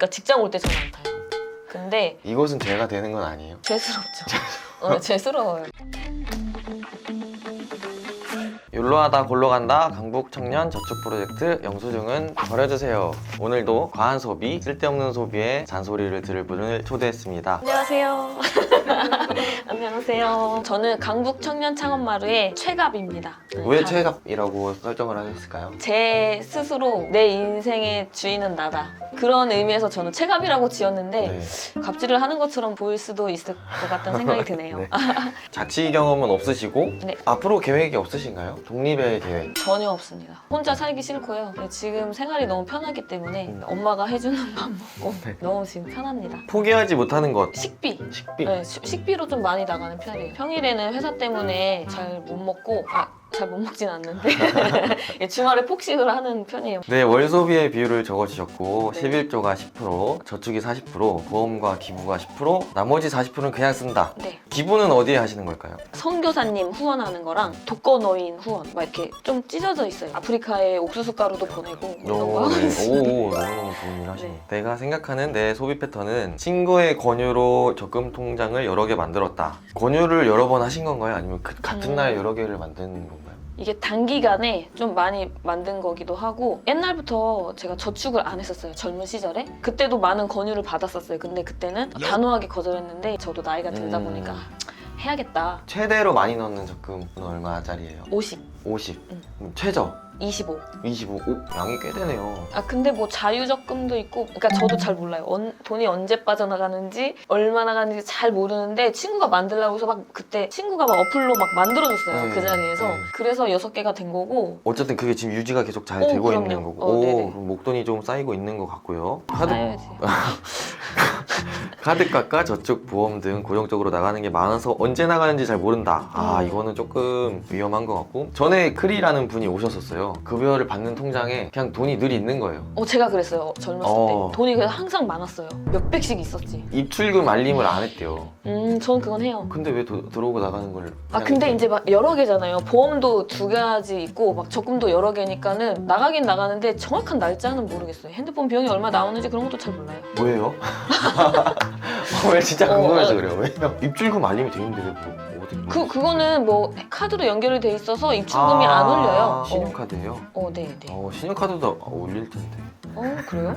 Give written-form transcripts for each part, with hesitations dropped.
그러니까 직장 올 때 잘 안 타요. 근데 이곳은 죄가 되는 건 아니에요? 죄스럽죠. 죄스러워요. 욜로하다 골로 간다 강북 청년 저축 프로젝트 영수증은 버려주세요. 오늘도 과한 소비, 쓸데없는 소비에 잔소리를 들을 분을 초대했습니다. 안녕하세요. 안녕하세요. 저는 강북 청년 창업마루의 최갑입니다. 왜 최갑이라고 설정을 하셨을까요? 제 스스로 내 인생의 주인은 나다. 그런 의미에서 저는 최갑이라고 지었는데 네. 갑질을 하는 것처럼 보일 수도 있을 것 같다는 생각이 드네요. 네. 자취 경험은 없으시고 네. 앞으로 계획이 없으신가요? 독립의 계획. 전혀 없습니다. 혼자 살기 싫고요. 지금 생활이 너무 편하기 때문에 엄마가 해주는 밥 먹고 네. 너무 지금 편합니다. 포기하지 못하는 것. 식비. 식비. 네, 식비로 좀 많이 나가는 편이에요. 평일에는 회사 때문에 잘 못 먹고 잘 못 먹진 않는데 주말에 폭식을 하는 편이에요. 네, 월 소비의 비율을 적어주셨고 네. 11조가 10%, 저축이 40%, 보험과 기부가 10%, 나머지 40%는 그냥 쓴다. 네. 기부는 어디에 하시는 걸까요? 선교사님 후원하는 거랑 독거노인 후원 막 이렇게 좀 찢어져 있어요. 아프리카에 옥수수 가루도 보내고 이런 거 하고 있어요. 오, 너무너무 좋은 일 하시네. 네. 내가 생각하는 내 소비 패턴은 친구의 권유로 적금 통장을 여러 개 만들었다. 권유를 여러 번 하신 건가요? 아니면 같은 날 여러 개를 만드는 건가요? 이게 단기간에 좀 많이 만든 거기도 하고 옛날부터 제가 저축을 안 했었어요. 젊은 시절에. 그때도 많은 권유를 받았었어요. 근데 그때는 단호하게 거절했는데 저도 나이가 들다 보니까 해야겠다. 최대로 많이 넣는 적금은 얼마짜리예요? 50, 50. 최저 25. 25. 오, 양이 꽤 되네요. 근데 뭐 자유적금도 있고 그러니까 저도 잘 몰라요. 돈이 언제 빠져나가는지 얼마 나가는지 잘 모르는데 친구가 만들라고 해서 막 그때 친구가 막 어플로 막 만들어줬어요. 네. 그 자리에서. 네. 그래서 6개가 된 거고 어쨌든 그게 지금 유지가 계속 잘 오, 되고 그럼요. 있는 거고. 네네. 그럼 목돈이 좀 쌓이고 있는 것 같고요. 사야지. 카드값과 저축, 보험 등 고정적으로 나가는 게 많아서 언제 나가는지 잘 모른다. 이거는 조금 위험한 것 같고. 전에 크리라는 분이 오셨었어요. 급여를 받는 통장에 그냥 돈이 늘 있는 거예요. 제가 그랬어요. 젊었을 때. 돈이 그래서 항상 많았어요. 몇백씩 있었지. 입출금 알림을 안 했대요. 전 그건 해요. 근데 왜 들어오고 나가는 걸 그냥 근데 이제 막 여러 개잖아요. 보험도 2가지 있고 막 적금도 여러 개니까는 나가긴 나가는데 정확한 날짜는 모르겠어요. 핸드폰 비용이 얼마 나오는지 그런 것도 잘 몰라요. 뭐예요? 왜 진짜 궁금해서 그래요. 왜요? 입출금 알림이 돼 있는데 왜 어디 그거는 뭐 카드로 연결이 돼 있어서 입출금이 안 울려요. 신용카드예요? 네. 신용카드도 올릴 텐데. 그래요?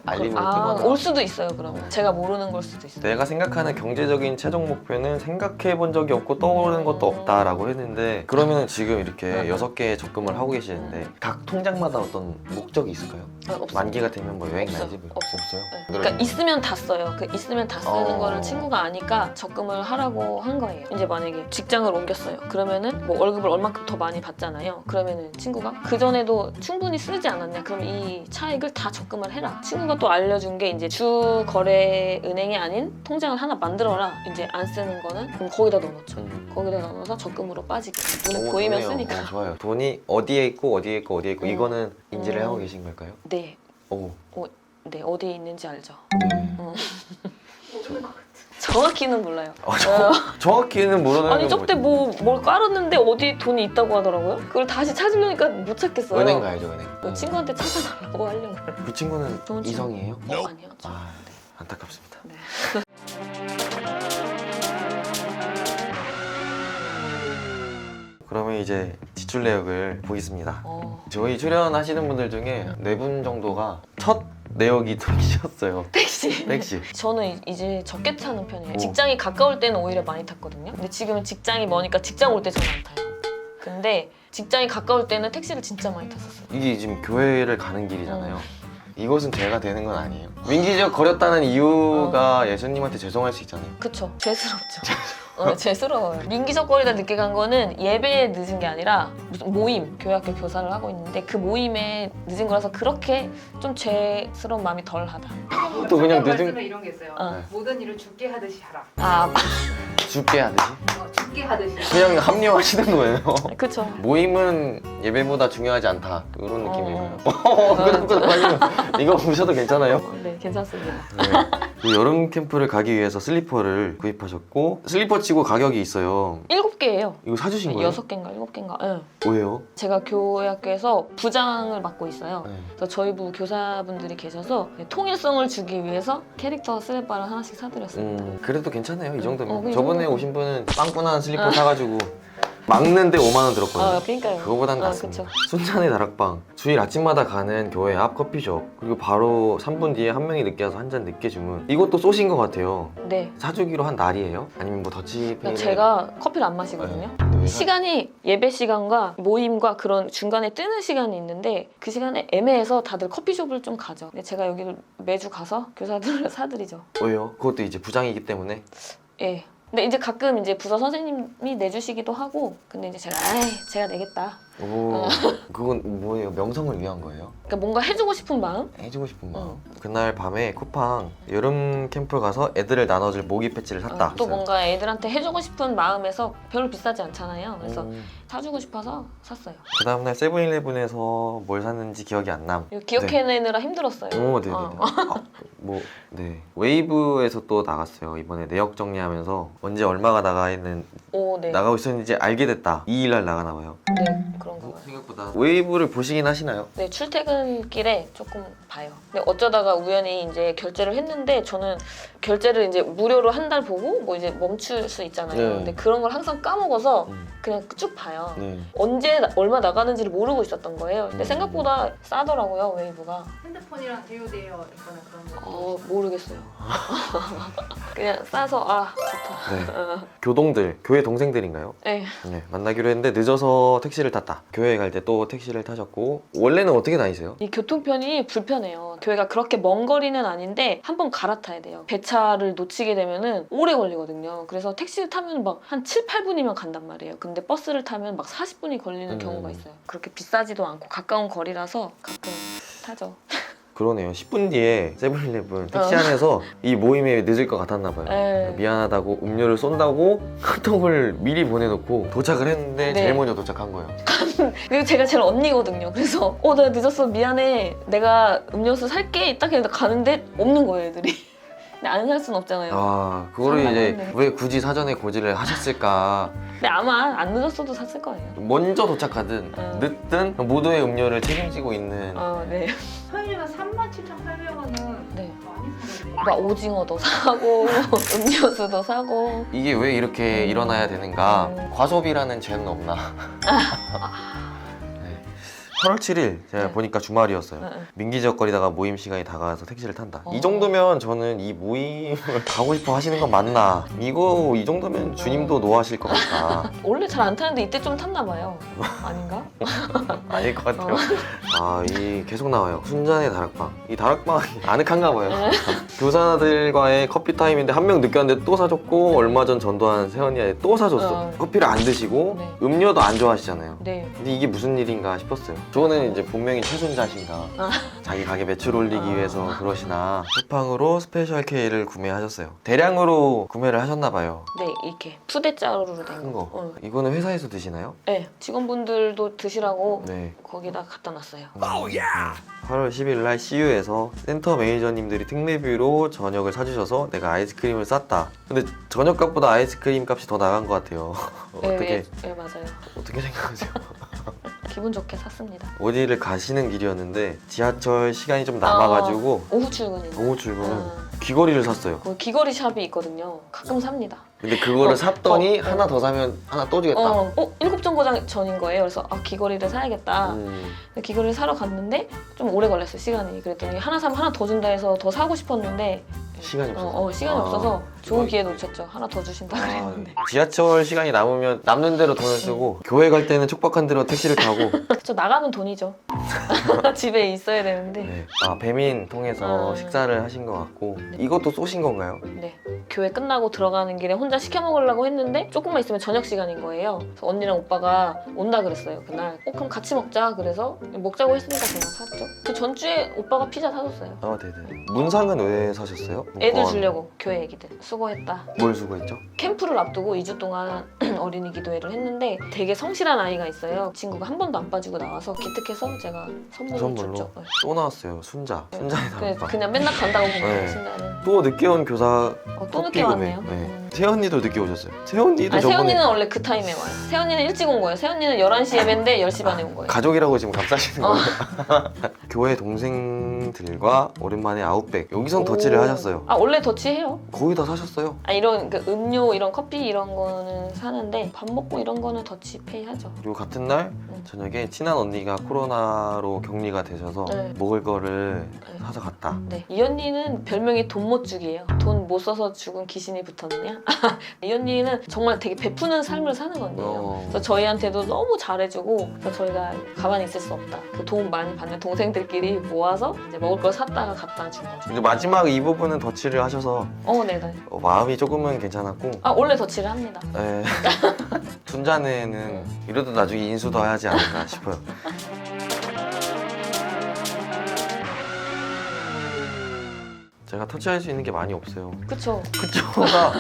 알림을 뜨거나. 올 수도 있어요, 그러면. 제가 모르는 걸 수도 있어요. 내가 생각하는 경제적인 최종 목표는 생각해 본 적이 없고 떠오르는 것도 없다라고 했는데 그러면 지금 이렇게 6개의 적금을 하고 계시는데 각 통장마다 어떤 목적이 있을까요? 없어요. 만기가 되면 뭐 여행 가야지 뭐 없어요. 없어요? 네. 그러니까 있으면 다 써요. 있으면 다 쓰는 거를 어. 친구가 아니까 적금을 하라고 한 거예요. 이제 만약에 직장을 옮겼어요. 그러면은 뭐 월급을 얼마큼 더 많이 받잖아요. 그러면은 친구가 그 전에도 충분히 쓰지 않았냐? 그럼 이 차익을 다 적금을 해라. 친구가 또 알려준 게 이제 주 거래 은행이 아닌 통장을 하나 만들어라. 이제 안 쓰는 거는 그럼 거기다 넣어놓죠. 거기다 넣어서 적금으로 빠지게. 눈에 보이면 좋네요. 쓰니까. 좋아요. 돈이 어디에 있고 어디에 있고 어디에 있고 이거는 인지를 하고 계신 걸까요? 네. 오. 네, 어디에 있는지 알죠. 네. 정확히는 몰라요. 정확히는 모르는 아니 건 저때 뭘 깔았는데 어디 돈이 있다고 하더라고요. 그걸 다시 찾으려니까 못 찾겠어요. 은행 가야죠, 은행. 그 친구한테 찾아달라고 하려고. 그 친구는 좋은 친구. 이성이에요? 아니요. 안타깝습니다. 네. 그러면 이제 지출 내역을 보겠습니다. 어. 저희 출연하시는 분들 중에 4분 정도가 첫 내역이 택시였어요. 택시. 택시. 저는 이제 적게 타는 편이에요. 오. 직장이 가까울 때는 오히려 많이 탔거든요. 근데 지금은 직장이 머니까 직장 올 때 잘 안 타요. 근데 직장이 가까울 때는 택시를 진짜 많이 탔었어요. 이게 지금 교회를 가는 길이잖아요. 이것은 죄가 되는 건 아니에요. 민기적 거렸다는 이유가 예수님한테 죄송할 수 있잖아요. 그쵸. 죄스럽죠. 죄스러워요. 민기적거리다 늦게 간 거는 예배에 늦은 게 아니라 무슨 모임, 교회학교 교사를 하고 있는데 그 모임에 늦은 거라서 그렇게 좀 죄스러운 마음이 덜하다. 또 그냥 말씀에 늦은 이런 게 있어요. 네. 모든 일을 죽게 하듯이 하라. 죽게 하듯이 죽게 하듯이. 그냥 합리화하시는 거예요. 그쵸. 모임은 예배보다 중요하지 않다 이런 느낌이에요. 이거 보셔도 괜찮아요? 네, 괜찮습니다. 네. 그 여름 캠프를 가기 위해서 슬리퍼를 구입하셨고 슬리퍼 치고 가격이 있어요. 7개예요. 이거 사주신 거예요? 6개인가 7개인가. 네. 왜요? 제가 교회 학교에서 부장을 맡고 있어요. 네. 그래서 저희 부 교사분들이 계셔서 통일성을 주기 위해서 캐릭터 스레바를 하나씩 사드렸습니다. 그래도 괜찮아요 이 정도면. 그 저번에 정도면. 오신 분은 빵꾸난 슬리퍼 사가지고 막는데 5만 원 들었거든요. 아, 그러니까요. 그거보단 아, 낫습니다. 그쵸. 순찬의 다락방 주일 아침마다 가는 교회 앞 커피숍, 그리고 바로 3분 뒤에 한 명이 늦게 와서 한 잔 늦게 주문. 이것도 쏘신 것 같아요. 네. 사주기로 한 날이에요? 아니면 뭐 더치페이를? 그러니까 제가 커피를 안 마시거든요. 네. 왜 시간이 예배 시간과 모임과 그런 중간에 뜨는 시간이 있는데 그 시간에 애매해서 다들 커피숍을 좀 가죠. 근데 제가 여기를 매주 가서 교사들을 사드리죠. 왜요? 그것도 이제 부장이기 때문에. 예. 근데 이제 가끔 이제 부서 선생님이 내주시기도 하고, 근데 이제 제가 내겠다. 오, 그건 뭐예요? 명성을 위한 거예요? 그러니까 뭔가 해주고 싶은 마음? 해주고 싶은 마음. 그날 밤에 쿠팡 여름 캠프 가서 애들을 나눠줄 모기 패치를 샀다. 또 뭔가 애들한테 해주고 싶은 마음에서 별로 비싸지 않잖아요. 그래서 사주고 싶어서 샀어요. 그 다음날 세븐일레븐에서 뭘 샀는지 기억이 안 남. 이거 기억해내느라 힘들었어요. 오, 네네네. 어. 네. 웨이브에서 또 나갔어요. 이번에 내역 정리하면서 언제 얼마가 나가 있는 오, 네. 나가고 있었는지 알게 됐다. 2일날 나가나 봐요. 네, 그런가 봐요. 생각보다 웨이브를 보시긴 하시나요? 네, 출퇴근길에 조금 봐요. 근데 어쩌다가 우연히 이제 결제를 했는데 저는 결제를 이제 무료로 한 달 보고 뭐 이제 멈출 수 있잖아요. 네. 근데 그런 걸 항상 까먹어서 음. 그냥 쭉 봐요. 네. 언제 얼마 나가는지를 모르고 있었던 거예요. 근데 생각보다 싸더라고요, 웨이브가. 핸드폰이랑 대여되어 있거나 그런 거. 모르겠어요. 그냥 싸서 좋다. 네. 교동들, 교회 동생들인가요? 네. 네, 만나기로 했는데 늦어서 택시를 탔다. 교회 갈 때 또 택시를 타셨고, 원래는 어떻게 다니세요? 이 교통편이 불편해요. 교회가 그렇게 먼 거리는 아닌데 한 번 갈아타야 돼요. 배차를 놓치게 되면은 오래 걸리거든요. 그래서 택시를 타면 막 한 7, 8분이면 간단 말이에요. 근데 버스를 타면 막 40분이 걸리는 경우가 있어요. 그렇게 비싸지도 않고 가까운 거리라서 가끔 타죠. 그러네요. 10분 뒤에 세븐일레븐 택시 안에서 이 모임에 늦을 것 같았나 봐요. 네. 미안하다고 음료를 쏜다고 카톡을 미리 보내놓고 도착을 했는데 네. 제일 먼저 도착한 거예요. 그리고 제가 제일 언니거든요. 그래서 내가 늦었어 미안해. 내가 음료수 살게. 딱 해서 가는데 없는 거예요 애들이. 근데 안 살 순 없잖아요. 아, 그거를 상관없네. 이제 왜 굳이 사전에 고지를 하셨을까? 근데 아마 안 늦었어도 샀을 거예요. 먼저 도착하든 늦든 모두의 음료를 책임지고 있는. 네. 편의점에서 37,800원은 네. 많이 사는데. 막 오징어도 사고 음료수도 사고. 이게 왜 이렇게 일어나야 되는가? 과소비라는 죄는 없나? 네. 8월 7일 제가 네. 보니까 주말이었어요. 네. 민기적거리다가 모임 시간이 다가와서 택시를 탄다. 어. 이 정도면 저는 이 모임을 가고 싶어 하시는 건 맞나? 이거 이 정도면 주님도 노하실 것 같다. 원래 잘 안 타는데 이때 좀 탔나 봐요. 아닌가? 아닐 것 같아요. 이 계속 나와요. 순잔의 다락방. 이 다락방이 아늑한가 봐요. 교사들과의 커피 타임인데 한 명 늦게 왔는데 또 사줬고, 얼마 전 전도한 세연이한테 또 사줬어. 커피를 안 드시고 네. 음료도 안 좋아하시잖아요. 네. 근데 이게 무슨 일인가 싶었어요. 저는 이제 분명히 최순자신가, 자기 가게 매출 올리기 위해서 그러시나. 쿠팡으로 스페셜 K를 구매하셨어요. 대량으로 구매를 하셨나 봐요. 네, 이렇게 푸대자루로 된 큰 거. 거. 이거는 회사에서 드시나요? 네, 직원분들도 드시라고 네. 거기다 갖다 놨어요. 8월 10일 날 CU에서 센터 매니저님들이 특례비로 저녁을 사주셔서 내가 아이스크림을 쌌다. 근데 저녁값보다 아이스크림 값이 더 나간 것 같아요. 어떻게 맞아요. 어떻게 생각하세요? 기분 좋게 샀습니다. 어디를 가시는 길이었는데 지하철 시간이 좀 남아가지고 오후 출근이요. 오후 출근은 귀걸이를 샀어요. 거기 귀걸이 샵이 있거든요. 가끔 삽니다. 근데 그거를 샀더니 어. 하나 더 사면 하나 또 주겠다. 7정거장 전인 거예요. 그래서 귀걸이를 사야겠다. 귀걸이를 사러 갔는데 좀 오래 걸렸어요, 시간이. 그랬더니 하나 사면 하나 더 준다 해서 더 사고 싶었는데 시간이 없어서. 시간이 없어서 좋은 이거- 기회 놓쳤죠. 하나 더 주신다 그랬는데. 지하철 시간이 남으면 남는 대로 돈을 쓰고 교회 갈 때는 촉박한 대로 택시를 타고. 저 나가면 돈이죠. 집에 있어야 되는데. 네. 배민 통해서 식사를 하신 것 같고. 이것도 쏘신 건가요? 네. 교회 끝나고 들어가는 길에 혼자 시켜 먹으려고 했는데 조금만 있으면 저녁 시간인 거예요. 그래서 언니랑 오빠가 온다 그랬어요, 그날. 그럼 같이 먹자. 그래서 먹자고 했으니까 그냥 샀죠. 그 전주에 오빠가 피자 사줬어요. 네네. 문상은 왜 사셨어요? 애들 주려고, 교회 애기들. 수고했다. 뭘 수고했죠? 캠프를 앞두고 2주 동안 어린이 기도회를 했는데 되게 성실한 아이가 있어요. 친구가 한 번도 안 빠지고 나와서 기특해서 제가 선물을 줬죠. 네. 또 나왔어요. 순자. 순자의 그래, 다락방. 그냥 맨날 간다고 보면 네. 순자는. 또 늦게 온 교사 또 늦게 커피 구매. 왔네요. 네. 세연이도 늦게 오셨어요. 세연이도 아니, 저번에 세연이는 원래 그 타임에 와요. 세연이는 일찍 온 거예요. 세연이는 11시 예배인데 10시 반에 온 거예요. 가족이라고 지금 감싸시는 거예요. 교회 동생들과 오랜만에 아웃백. 여기선 더치를 오. 하셨어요. 아 원래 더치해요. 거의 다 사셨어요. 아 이런 그 음료 이런 커피 이런 거는 사는데 밥 먹고 이런 거는 더치 페이 하죠. 그리고 같은 날 저녁에 친한 언니가 코로나로 격리가 되셔서 네. 먹을 거를 네. 사서 갔다. 네. 이 언니는 별명이 돈 못 주기예요. 돈 못 써서 죽은 귀신이 붙었느냐? 이 언니는 정말 되게 베푸는 삶을 사는 언니예요. 그래서 저희한테도 너무 잘해주고 그래서 저희가 가만히 있을 수 없다. 그 돈 많이 받는 동생들끼리 모아서 이제 먹을 걸 샀다가 갖다 준 거죠. 근데 마지막 이 부분은 더치를 하셔서 네네. 마음이 조금은 괜찮았고 아 원래 더치를 합니다. 네. 순자네는 이러다 나중에 인수도 하지 않을까 싶어요. 제가 터치할 수 있는 게 많이 없어요. 그쵸? 그쪽가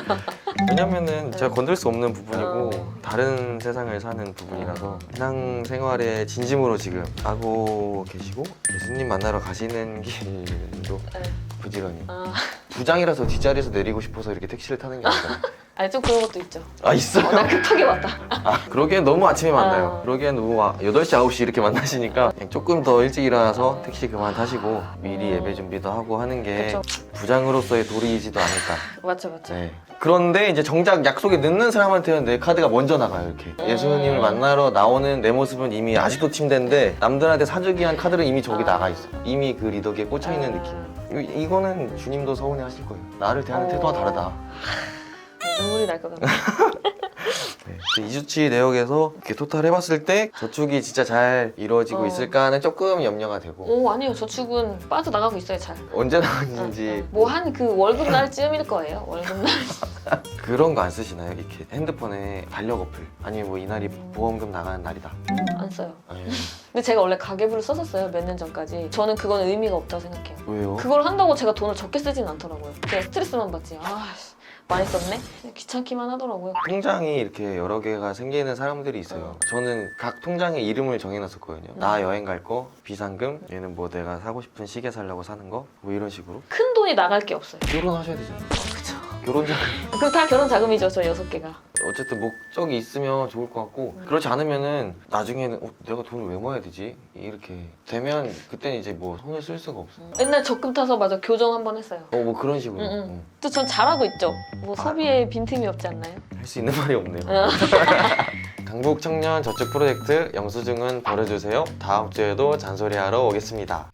왜냐면은 제가 건들 수 없는 부분이고 어. 다른 세상을 사는 부분이라서 신앙생활에 진심으로 지금 하고 계시고 예수님 만나러 가시는 길도 네. 부지런히 아, 부장이라서 뒷자리에서 내리고 싶어서 이렇게 택시를 타는 게 아니라 아니 좀 그런 것도 있죠. 아 있어요? 나 급하게 왔다. 아, 그러기엔 너무 아침에 만나요. 아. 그러기엔 너무 8시, 9시 이렇게 만나시니까 그냥 조금 더 일찍 일어나서 택시 그만 타시고 미리 예배 준비도 하고 하는 게 그쵸. 부장으로서의 도리이지도 않을까. 맞죠, 맞죠. 네. 그런데 이제 정작 약속에 늦는 사람한테는 내 카드가 먼저 나가요, 이렇게. 예수님을 만나러 나오는 내 모습은 이미 아직도 침대인데 남들한테 사주기 위한 카드는 이미 저기 나가 있어. 이미 그 리더기에 꽂혀 있는 느낌. 이거는 주님도 서운해 하실 거예요. 나를 대하는 태도가 다르다. 눈물이 날 것 같네. 네. 2주치 내역에서 이렇게 토탈 해봤을 때 저축이 진짜 잘 이루어지고 있을까 하는 조금 염려가 되고 오 아니요 저축은 빠져나가고 있어요 잘. 언제 나왔는지 뭐 한 그 월급 날쯤일 거예요. 월급 날. 그런 거 안 쓰시나요? 이렇게 핸드폰에 달력 어플 아니면 뭐 이날이 보험금 나가는 날이다. 안 써요. 아니, 근데 제가 원래 가계부를 썼었어요. 몇 년 전까지. 저는 그건 의미가 없다고 생각해요. 왜요? 그걸 한다고 제가 돈을 적게 쓰진 않더라고요. 그냥 스트레스만 받지. 아 많이 썼네? 귀찮기만 하더라고요. 통장이 이렇게 여러 개가 생기는 사람들이 있어요. 저는 각 통장에 이름을 정해놨었거든요. 나 여행 갈 거, 비상금, 얘는 뭐 내가 사고 싶은 시계 사려고 사는 거, 뭐 이런 식으로. 큰 돈이 나갈 게 없어요. 결혼하셔야 되잖아요. 그쵸. 결혼 자금. 그럼 다 결혼 자금이죠, 저 6개가. 어쨌든 목적이 있으면 좋을 것 같고 그렇지 않으면은 나중에는 내가 돈을 왜 모아야 되지? 이렇게 되면 그때는 이제 뭐 손을 쓸 수가 없어. 맨날 적금 타서 맞아 교정 한 번 했어요. 뭐 그런 식으로 또 전 잘하고 있죠. 뭐 소비에 빈틈이 없지 않나요? 할 수 있는 말이 없네요. 어. 강북 청년 저축 프로젝트 영수증은 버려주세요. 다음 주에도 잔소리하러 오겠습니다.